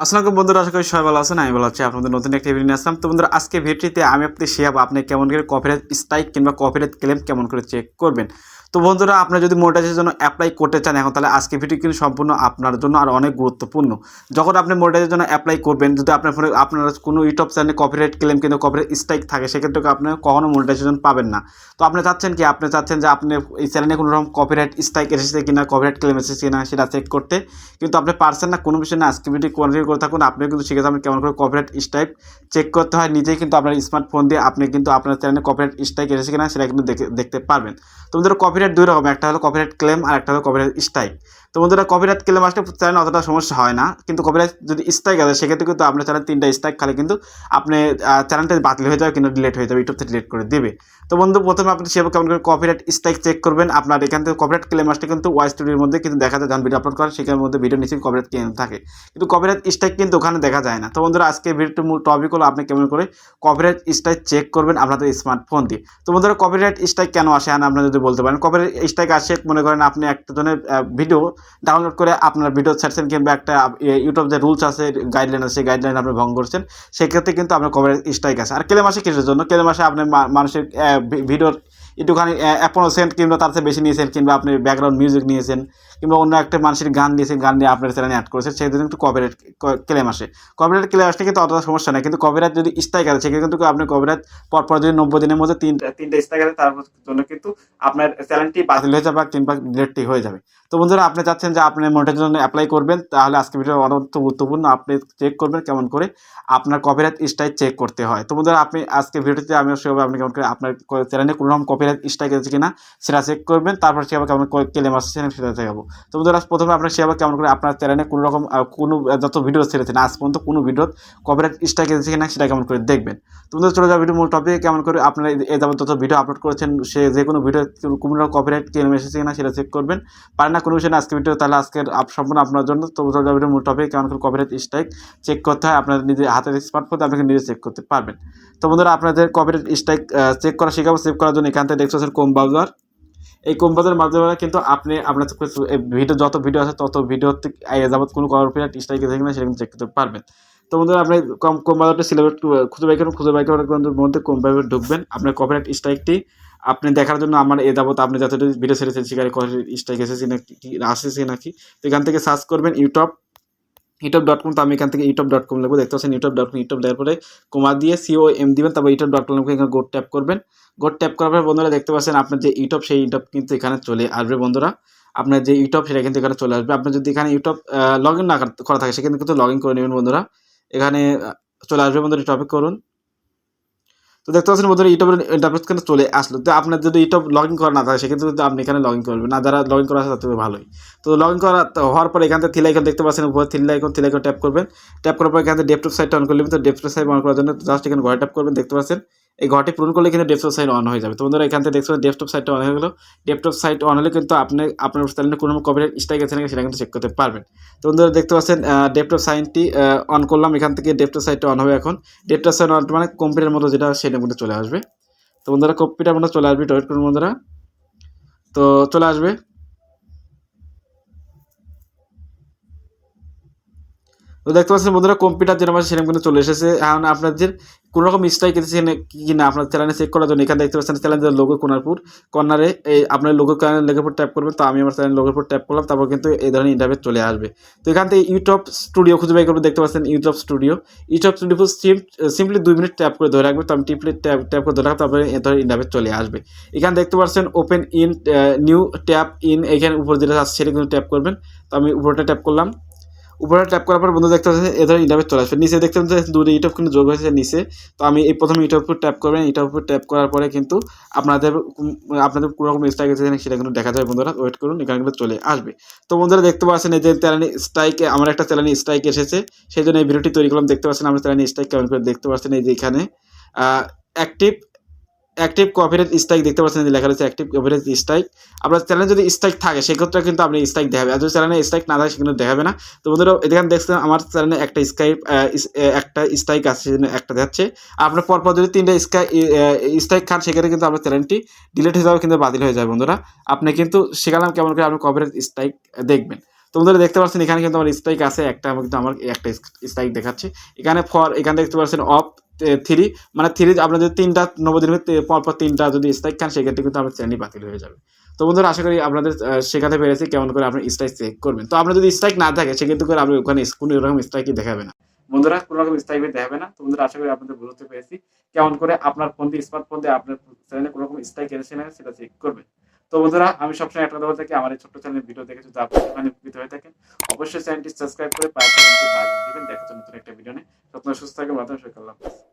আসসালামু আলাইকুম বন্ধুরা, আশা করি সবাই ভালো আছেন। আমি ভালো আছি। আপনাদের নতুন একটা ভিডিও নিয়ে আসলাম। তো বন্ধুরা, আজকে ভিডিওতে আমি আপনাদের শেয়ারব আপনি কেমন করে কপিরাইট স্ট্রাইক কিংবা কপিরাইট ক্লেম কেমন করে চেক করবেন। তো বন্ধুরা, আপনি যদি মনিটাইজেশনের জন্য অ্যাপ্লাই করতে চান এখন, তাহলে আজকে ভিডিও কিন্তু সম্পূর্ণ আপনার জন্য আর অনেক গুরুত্বপূর্ণ। যখন আপনি মনিটাইজেশনের জন্য অ্যাপ্লাই করবেন, যদি আপনার ফোনে আপনার কোনো ইউটিউব চ্যানেলে কপিরাইট ক্লেম কিন্তু কপিরাইট স্ট্রাইক থাকে, সেক্ষেত্রে আপনি কখনো মনিটাইজেশন পাবেন না। তো আপনি চাচ্ছেন কি, আপনি চাচ্ছেন যে আপনি এই চ্যানেলে কোনো রকম কপিরাইট স্ট্রাইক এসেছে কিনা, কপিরাইট ক্লেম এসেছে কিনা সেটা চেক করতে, কিন্তু আপনি পারছেন না। কোনো বিষয় না, আজকে ভিডিও কন্টিনিউ করে থাকুন। আপনি কিন্তু শিখে যাবেন কেমন করে কপিরাইট স্ট্রাইক চেক করতে হয়। নিজেই কিন্তু আপনার স্মার্টফোন দিয়ে আপনি কিন্তু আপনার চ্যানেলে কপিরাইট স্ট্রাইক এসেছে কিনা সেটা কিন্তু দেখতে পারবেন। তো বন্ধুরা, কপিরাইট দুই রকম, একটা হলো কপিরাইট ক্লেম আর একটা হলো কপিরাইট স্ট্রাইক। তো বন্ধুরা, কপিরাইট ক্লেম আসলে চ্যানেল অতটা সমস্যা হয় না, কিন্তু কপিরাইট যদি স্ট্রাইক আসে সেক্ষেত্রে কিন্তু আপনার চ্যানেল 3টা স্ট্রাইক খালে কিন্তু আপনি চ্যানেলটা বাতিল হয়ে যাবে, কিন্তু ডিলিট হয়ে যাবে, ইউটিউব থেকে ডিলিট করে দেবে। তো বন্ধু, প্রথমে আপনি সেভাবে কেমন করে কপিরাইট স্ট্রাইক চেক করবেন। আপনার এখান থেকে কপিরাইট ক্লেম আসলে কিন্তু ওয়াই স্টুডিওর মধ্যে কিন্তু দেখা যায়, যখন ভিডিও আপলোড করেন সেখানের মধ্যে ভিডিও নিচে কপিরাইট ক্লেম থাকে, কিন্তু কপিরাইট স্ট্রাইক কিন্তু ওখানে দেখা যায় না। তো বন্ধুরা, আজকে ভিডিওর মূল টপিক হলো আপনি কেমন করে কপিরাইট স্ট্রাইক চেক করবেন আপনাদের স্মার্টফোন দিয়ে। তো বন্ধুরা, কপিরাইট স্ট্রাইক কেন আসে আপনারা যদি বলতে পারেন। কপিরাইট স্ট্রাইক আসে, মনে করেন আপনি একটা জনের ভিডিও ডাউনলোড করে আপনার ভিডিও ছাড়ছেন, কিংবা একটা ইউটিউব যে রুলস আছে, গাইডলাইন আছে, সেই গাইডলাইন আপনি ভঙ্গ করছেন, সেক্ষেত্রে কিন্তু আপনার কপিরাইট স্ট্রাইক আসে। আর ক্লেম আসে কিসের জন্য? ক্লেম আসে আপনি মানুষের ভিডিওর একটুখানি 15% কিংবা তার চেয়ে বেশি নিয়েছেন, কিংবা আপনি ব্যাকগ্রাউন্ড মিউজিক নিয়েছেন, কিংবা অন্য একটা মানুষের গান দিয়েছেন, গান নিয়ে আপনার চ্যানেলে অ্যাড করেছেন, সেই জন্য একটু কপিরাইট ক্লেম আসে। কপিরাইট ক্লেম আসলে কিন্তু অতটা সমস্যা নেই, কিন্তু কপিরাইট যদি স্ট্রাইক আসে সেক্ষেত্রে কিন্তু আপনি কপিরাইট পরপর যদি 90 দিনের মধ্যে তিনটা স্ট্রাইক আসে, তার জন্য কিন্তু আপনার চ্যানেলটি বাতিল হয়ে যাবে কিংবা ডিলিটই হয়ে যাবে। তো বন্ধুরা, আপনি চাচ্ছেন যে আপনি মনিটাইজেশনের জন্য অ্যাপ্লাই করবেন, তাহলে আজকে ভিডিও অত্যন্ত গুরুত্বপূর্ণ। আপনি চেক করবেন কেমন করে আপনার কপিরাইট স্ট্রাইক চেক করতে হয়। তো বন্ধুরা, আপনি আজকে ভিডিওতে আমি সেভাবে আপনি কেমন করে আপনার চ্যানেলে কোনো রকম কপিরাইট স্ট্রাইক আছে কিনা সেটা চেক করবেন, তারপর সেভাবে কেমন করে ক্লেম আসছে সেটা দেখাবো। তো বন্ধুরা, প্রথমে আপনার সেভাবে কেমন করে আপনার চ্যানেলে কোনো রকম কোনো যত ভিডিও ছেড়েছেন আজ পর্যন্ত কোনো ভিডিও কপিরাইট স্ট্রাইক এসেছে কিনা সেটা কেমন করে দেখবেন। তো বন্ধুরা, চলে যাও ভিডিও মূল টপিকে। কেমন করে আপনারা এই যাবত যত ভিডিও আপলোড করেছেন, সে যে কোনো ভিডিও কোনো রকম কপিরাইট ক্লেম এসেছে কিনা সেটা চেক করবেন। পারেন না কোনো বিষয় না আজকে ভিডিও, তাহলে আজকের সম্পূর্ণ আপনার জন্য। তো চলে যাও ভিডিও মূল টপিকে, কেমন করে কপিরাইট স্ট্রাইক চেক করতে হয় আপনার নিজের হাতের স্মার্টফোনে, আপনাকে নিজে চেক করতে পারবেন। তো বন্ধুরা, আপনাদের কপিরাইট স্ট্রাইক চেক করা শেখাবো। সেভ করার জন্য এখান থেকে দেখতে কোম ব্রাউজার, এই কোম ব্রাউজারের মাধ্যমে কিন্তু আপনি আপনার ভিডিও যত ভিডিও আছে তত ভিডিও যাবত কোনো কপিরাইট স্ট্রাইক এসেছে কিনা সেটা চেক করতে পারবেন। তো বন্ধুরা, আপনি কোম ব্রাউজারটা সিলেক্ট খুঁজে বাই করুন। খুঁজে বাই করার মধ্যে কোম ব্রাউজার ঢুকবেন। আপনার কপিরাইট স্ট্রাইকটি আপনি দেখার জন্য আমার যাবত আপনি যত ভিডিও ছেড়েছেন সেখানে কপিরাইট স্ট্রাইক এসেছে নাকি আসেছে নাকি, তো এখান থেকে সার্চ করবেন ইউটিউব.com। তো আমি এখান থেকে ইউটিউব.com লিখবো, দেখতে পাচ্ছেন ইউটিউব.com। ইউটিউব দেওয়ার পরে কোমা দিয়ে COM দিবেন, তারপর ইউটিউব.com লিখে এখানে গোড ট্যাপ করবেন। গোড ট্যাপ করার পরে বন্ধুরা দেখতে পাচ্ছেন আপনার যে ইউটিউব, সেই ইউটিউব কিন্তু এখানে চলে আসবে। বন্ধুরা, আপনার যে ইউটিউব সেটা কিন্তু এখানে চলে আসবে। আপনি যদি এখানে ইউটিউব লগ ইন না করা থাকে সেখানে কিন্তু লগ ইন করে নেবেন। বন্ধুরা, এখানে চলে আসবে। বন্ধুরা, টপিক করুন। তো দেখতে পাচ্ছেন বন্ধুরা, ইউটিউবের ইন্টারফেস কিন্তু চলে আসলো। তো আপনার যদি ইউটিউব লগ ইন করা না থাকে সেক্ষেত্রে কিন্তু আপনি এখানে লগ ইন করবেন না, যারা লগ ইন করা আছে তাদের ভালোই। তো লগ ইন করা হওয়ার পরে এখান থেকে থ্রি আইকন দেখতে পাচ্ছেন উপরে, থ্রি আইকন ট্যাপ করবেন। ট্যাপ করার পর এখান থেকে ডেস্কটপ সাইটটা অন করে নেবেন। তো ডেস্কটপ সাইট অন করার জন্য জাস্ট এখানে ঘরে ট্যাপ করবেন। দেখতে পাচ্ছেন এই ঘরটি পূরণ করলে কিন্তু ডেস্কটপ সাইট অন হয়ে যাবে। তো বন্ধুরা, এখান থেকে দেখতে পাচ্ছেন ডেস্কটপ সাইটটা অন হয়ে গেল। ডেস্কটপ সাইট অন হলে কিন্তু আপনি আপনার চ্যানেলে কোনো কপিরাইট স্ট্রাইক আছে নাকি সেটা কিন্তু চেক করতে পারবেন। তো বন্ধুরা, দেখতে পাচ্ছেন ডেস্কটপ সাইটটি অন করলাম। এখান থেকে ডেস্কটপ সাইটটা অন হবে। এখন ডেস্কটপ সাইট অন মানে কম্পিউটারের মতো যেটা সেটা মধ্যে চলে আসবে। তো বন্ধুরা, কপিটা মনে চলে আসবে, ওয়েট করুন বন্ধুরা। তো চলে আসবে। তো দেখতে পাচ্ছেন বন্ধুরা, কম্পিউটার যেরকম আছে সেরকম কিন্তু চলে এসেছে। এখন আপনাদের কোনো রকম স্ট্রাইক এসেছে কি না আপনার চ্যানেলে চেক করার জন্য এখানে দেখতে পাচ্ছেন চ্যানেলের লোগো কর্নারে এই আপনার লোগো লেখার উপর ট্যাপ করবেন। তো আমি আমার চ্যানেল লোগোর উপর ট্যাপ করলাম, তারপর কিন্তু এই ধরনের ইন্টারফেস চলে আসবে। তো এখান থেকে ইউটিউব স্টুডিও খুঁজে বাই করবেন। দেখতে পাচ্ছেন YouTube studio simply 2 minute tap করে ধরে রাখবে। তো আমি ট্যাপ করে ধরে রাখবো, তারপরে এই ধরনের ইন্টারফেস চলে আসবে। এখানে দেখতে পাচ্ছেন open in new tap in, এখানে উপর যেটা আছে সেটা কিন্তু ট্যাপ করবেন। তো আমি উপরটা ট্যাপ করলাম। উপরে ট্যাপ করার পর বন্ধু দেখতে পাচ্ছেন এ ধরনের ইন্টারফেস চলে আসবে। নিচে দেখতে পাচ্ছেন দুটো ইউটিউব কিন্তু যোগ হয়েছে নিচে। তো আমি এই প্রথমে ইউটিউব উপর ট্যাপ করবেন। ইউটিউব উপর ট্যাপ করার পরে কিন্তু আপনাদের কোনো রকম স্ট্রাইক আছে সেটা কিন্তু দেখা যায়। বন্ধুরা, ওয়েট করুন, এখানে কিন্তু চলে আসবে। তো বন্ধুরা, দেখতে পাচ্ছেন এই যে চ্যানেলে স্ট্রাইক, আমার একটা চ্যানেলে স্ট্রাইক এসেছে, সেই জন্য এই ভিডিওটি তৈরি করলাম। দেখতে পাচ্ছেন আমার চ্যানেলে স্ট্রাইক কেমন করে দেখতে পাচ্ছেন এই যে এখানে অ্যাক্টিভ কপিরাইট স্ট্রাইক দেখতে পাচ্ছেন যে লেখা রয়েছে অ্যাক্টিভ কপিরাইট স্ট্রাইক। আপনার চ্যানেলে যদি স্ট্রাইক থাকে সেক্ষেত্রে কিন্তু আপনি স্ট্রাইক দেখাবে, আর যদি চ্যানেলে স্ট্রাইক না থাকে সেখানে দেখাবে না। তো বন্ধুরা, এখানে দেখছেন আমার চ্যানেলে একটা স্ট্রাইক আছে, সেজন্য একটা যাচ্ছে। আপনার পরপর যদি 3টা স্ট্রাইক খান সেক্ষেত্রে কিন্তু আপনার চ্যানেলটি ডিলিট হয়ে যাবে, কিন্তু বাতিল হয়ে যাবে। বন্ধুরা, আপনি কিন্তু শেখালাম কেমন করে আপনি কপিরাইট স্ট্রাইক দেখবেন। তো বন্ধুরা দেখতে পাচ্ছেন এখানে কিন্তু আমার স্ট্রাইক আছে একটা, কিন্তু আমার একটা স্ট্রাইক দেখাচ্ছি এখানে এখানে দেখতে পাচ্ছেন অফ 3 মানে 3 আপনার যদি 3টা 90 দিনের পর 3টা যদি স্ট্রাইক খান সেক্ষেত্রে কিন্তু আপনার চ্যানেলই বাতিল হয়ে যাবে। তো বন্ধুরা আশা করি আপনাদের শেখাতে পেরেছি কেমন করে আপনি স্ট্রাইক চেক করবেন। তো আপনার যদি স্ট্রাইক না থাকে সেক্ষেত্রে করে আপনি ওখানে কোনো এরকম স্ট্রাইকই দেখাবে না বন্ধুরা, কোনো রকম স্ট্রাইক দেখাবে না। তো বন্ধুরা আশা করি আপনাদের বুঝতে পেরেছি কেমন করে আপনার ফোন দিয়ে স্মার্টফোন দিয়ে আপনার চ্যানেলে কোনো রকম স্ট্রাইক এসেছে না সেটা চেক করবেন। তো বন্ধুরা আমি সবসময় একটা কথা বলতে থাকি, আমার এই ছোট্ট চ্যানেলের ভিডিও দেখে যদি আপনি ওখানে উপকৃত হয়ে থাকেন অবশ্যই চ্যানেলটি সাবস্ক্রাইব করে পাশে দিবেন। দেখার জন্য নতুন একটা ভিডিও নিয়ে। আপনারা সুস্থ থাকবেন, ভালো থাকবেন, আল্লাহ হাফেজ।